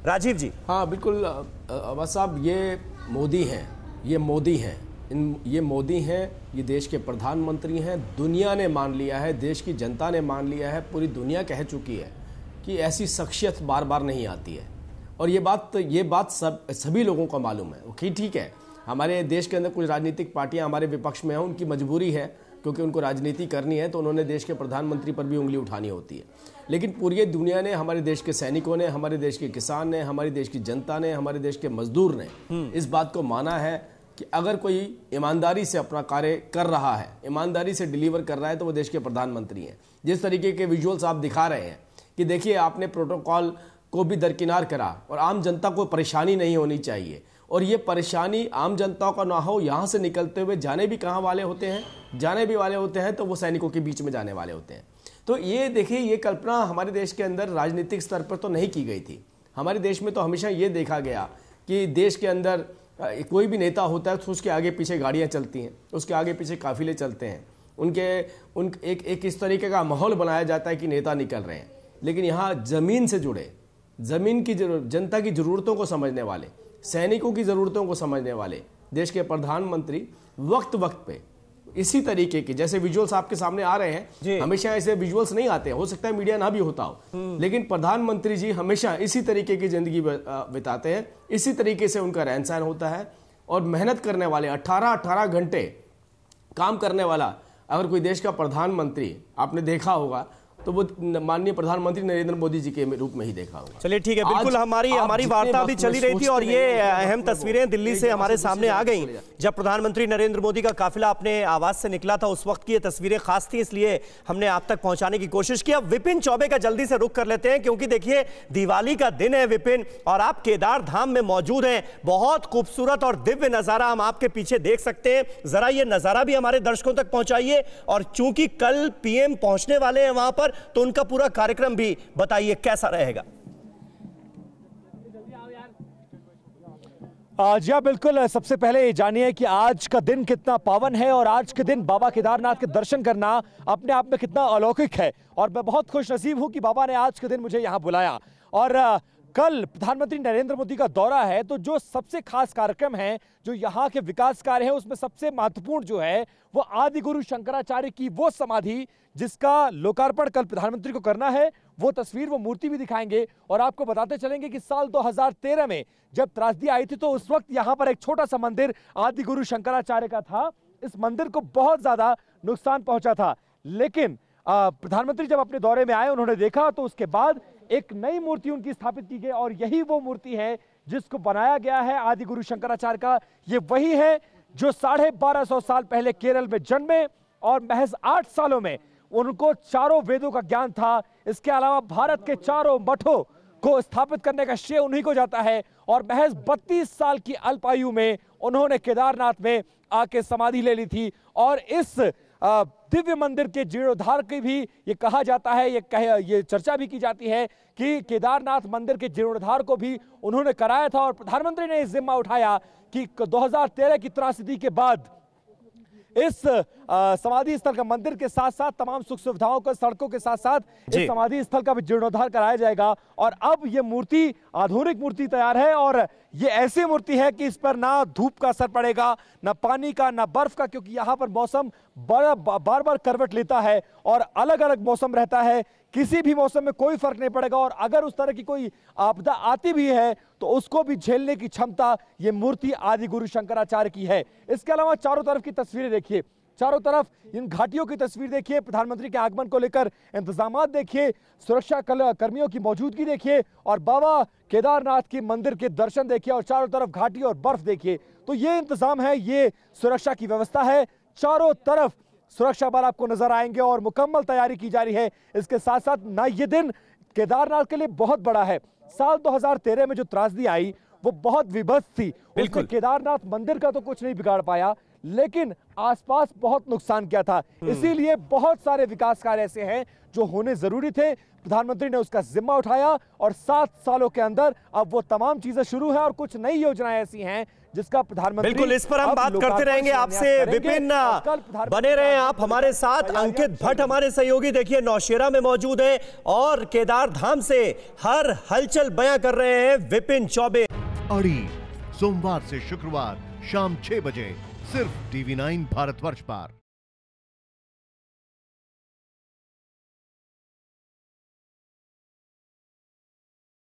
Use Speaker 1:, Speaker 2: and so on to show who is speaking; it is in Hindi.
Speaker 1: राजीव जी।
Speaker 2: हाँ बिल्कुल अवध साहब, ये मोदी हैं, ये मोदी हैं, ये देश के प्रधानमंत्री हैं। दुनिया ने मान लिया है, देश की जनता ने मान लिया है, पूरी दुनिया कह चुकी है कि ऐसी शख्सियत बार बार नहीं आती है। और ये बात सभी लोगों को मालूम है कि ठीक है, हमारे देश के अंदर कुछ राजनीतिक पार्टियां हमारे विपक्ष में हैं, उनकी मजबूरी है क्योंकि उनको राजनीति करनी है, तो उन्होंने देश के प्रधानमंत्री पर भी उंगली उठानी होती है। लेकिन पूरी दुनिया ने, हमारे देश के सैनिकों ने, हमारे देश के किसान ने, हमारे देश की जनता ने, हमारे देश के मजदूर ने इस बात को माना है कि अगर कोई ईमानदारी से अपना कार्य कर रहा है, ईमानदारी से डिलीवर कर रहा है, तो वो देश के प्रधानमंत्री हैं। जिस तरीके के विजुअल्स आप दिखा रहे हैं कि देखिए, आपने प्रोटोकॉल को भी दरकिनार करा और आम जनता को परेशानी नहीं होनी चाहिए, और ये परेशानी आम जनता का ना हो। यहाँ से निकलते हुए जाने भी कहाँ वाले होते हैं, जाने भी वाले होते हैं तो वो सैनिकों के बीच में जाने वाले होते हैं। तो ये देखिए, ये कल्पना हमारे देश के अंदर राजनीतिक स्तर पर तो नहीं की गई थी। हमारे देश में तो हमेशा ये देखा गया कि देश के अंदर कोई भी नेता होता है तो उसके आगे पीछे गाड़ियाँ चलती हैं, उसके आगे पीछे काफिले चलते हैं, एक इस तरीके का माहौल बनाया जाता है कि नेता निकल रहे हैं। लेकिन यहाँ ज़मीन से जुड़े, ज़मीन की जनता की ज़रूरतों को समझने वाले, सैनिकों की ज़रूरतों को समझने वाले देश के प्रधानमंत्री वक्त पे इसी तरीके के, जैसे विजुअल्स आपके सामने आ रहे हैं, हमेशा ऐसे विजुअल्स नहीं आते, हो सकता है मीडिया ना भी होता हो, लेकिन प्रधानमंत्री जी हमेशा इसी तरीके की जिंदगी बिताते हैं, इसी तरीके से उनका रहन सहन होता है। और मेहनत करने वाले 18 घंटे काम करने वाला अगर कोई देश का प्रधानमंत्री आपने देखा होगा तो वो माननीय प्रधानमंत्री नरेंद्र मोदी जी के रूप में ही देखा होगा।
Speaker 1: चलिए ठीक है, बिल्कुल हमारी वार्ता अभी चली रही थी और ये अहम तस्वीरें दिल्ली से हमारे सामने आ गई जब प्रधानमंत्री नरेंद्र मोदी का काफिला अपने आवास से निकला था। उस वक्त की ये तस्वीरें खास थी, इसलिए हमने आप तक पहुंचाने की कोशिश की। अब विपिन चौबे का जल्दी से रुख कर लेते हैं, क्योंकि देखिए दिवाली का दिन है विपिन, और आप केदार धाम में मौजूद हैं। बहुत खूबसूरत और दिव्य नजारा हम आपके पीछे देख सकते हैं, जरा ये नजारा भी हमारे दर्शकों तक पहुंचाइए। और चूंकि कल पीएम पहुंचने वाले हैं वहां पर, तो उनका पूरा कार्यक्रम भी बताइए कैसा रहेगा।
Speaker 3: जी हाँ, बिल्कुल। सबसे पहले ये जानिए कि आज का दिन कितना पावन है और आज के दिन बाबा केदारनाथ के दर्शन करना अपने आप में कितना अलौकिक है। और मैं बहुत खुश नसीब हूं कि बाबा ने आज के दिन मुझे यहाँ बुलाया। और कल प्रधानमंत्री नरेंद्र मोदी का दौरा है, तो जो सबसे खास कार्यक्रम है, जो यहाँ के विकास कार्य हैं, उसमें सबसे महत्वपूर्ण जो है वो आदि गुरु शंकराचार्य की वो समाधि जिसका लोकार्पण कल प्रधानमंत्री को करना है। वो तस्वीर, वो मूर्ति भी दिखाएंगे। और आपको बताते चलेंगे कि साल 2013 में जब त्रासदी आई थी, तो उस वक्त यहाँ पर एक छोटा सा मंदिर आदि गुरु शंकराचार्य का था। इस मंदिर को बहुत ज्यादा नुकसान पहुंचा था, लेकिन प्रधानमंत्री जब अपने दौरे में आए, उन्होंने देखा तो उसके बाद एक नई मूर्ति उनकी स्थापित की गई। और यही वो मूर्ति है जिसको बनाया गया है आदि गुरु शंकराचार्य का। ये वही है जो 1250 साल पहले केरल में जन्मे और महज 8 सालों में उनको चारों वेदों का ज्ञान था। इसके अलावा भारत के चारों मठों को स्थापित करने का श्रेय उन्हीं को जाता है। और महज 32 साल की अल्पायु में उन्होंने केदारनाथ में आके समाधि ले ली थी। और इस दिव्य मंदिर के जीर्णोद्धार की भी ये कहा जाता है, ये चर्चा भी की जाती है कि केदारनाथ मंदिर के जीर्णोद्धार को भी उन्होंने कराया था। और प्रधानमंत्री ने इस जिम्मा उठाया कि 2013 की त्रासदी के बाद इस समाधि स्थल का, मंदिर के साथ साथ तमाम सुख सुविधाओं का, सड़कों के साथ साथ इस समाधि स्थल का भी जीर्णोद्धार कराया जाएगा। और अब ये मूर्ति, आधुनिक मूर्ति तैयार है। और ये ऐसी मूर्ति है कि इस पर ना धूप का असर पड़ेगा, ना पानी का, ना बर्फ का, क्योंकि यहाँ पर मौसम बार बार करवट लेता है और अलग अलग मौसम रहता है। किसी भी मौसम में कोई फर्क नहीं पड़ेगा। और अगर उस तरह की कोई आपदा आती भी है तो उसको भी झेलने की क्षमता ये मूर्ति आदि गुरु शंकराचार्य की है। इसके अलावा चारों तरफ की तस्वीरें देखिए, चारों तरफ इन घाटियों की तस्वीर देखिए, प्रधानमंत्री के आगमन को लेकर इंतजामात देखिए, सुरक्षा कर्मियों की मौजूदगी देखिए, और बाबा केदारनाथ की मंदिर के दर्शन देखिए, और चारों तरफ घाटी और बर्फ देखिए। तो ये इंतजाम है, ये सुरक्षा की व्यवस्था है। चारों तरफ सुरक्षा बल आपको नजर आएंगे और मुकम्मल तैयारी की जा रही है। इसके साथ साथ ना, ये दिन केदारनाथ के लिए बहुत बड़ा है। साल 2013 में जो त्रासदी आई वो बहुत विभत्स थी। उसमें केदारनाथ मंदिर का तो कुछ नहीं बिगाड़ पाया, लेकिन आसपास बहुत नुकसान किया था। इसीलिए बहुत सारे विकास कार्य ऐसे हैं जो होने जरूरी थे। प्रधानमंत्री ने उसका जिम्मा उठाया और 7 सालों के अंदर अब वो तमाम चीजें शुरू हैं। और कुछ नई योजनाएं ऐसी हैं जिसका प्रधानमंत्री
Speaker 1: बिल्कुल इस पर हम बात करते रहेंगे आपसे। विपिन बने रहे आप हमारे साथ। अंकित भट्ट हमारे सहयोगी देखिए नौशेरा में मौजूद है और केदार धाम से हर हलचल बयां कर रहे हैं विपिन चौबे।
Speaker 4: अड़ी सोमवार से शुक्रवार शाम 6 बजे सिर्फ TV9 भारतवर्ष पर।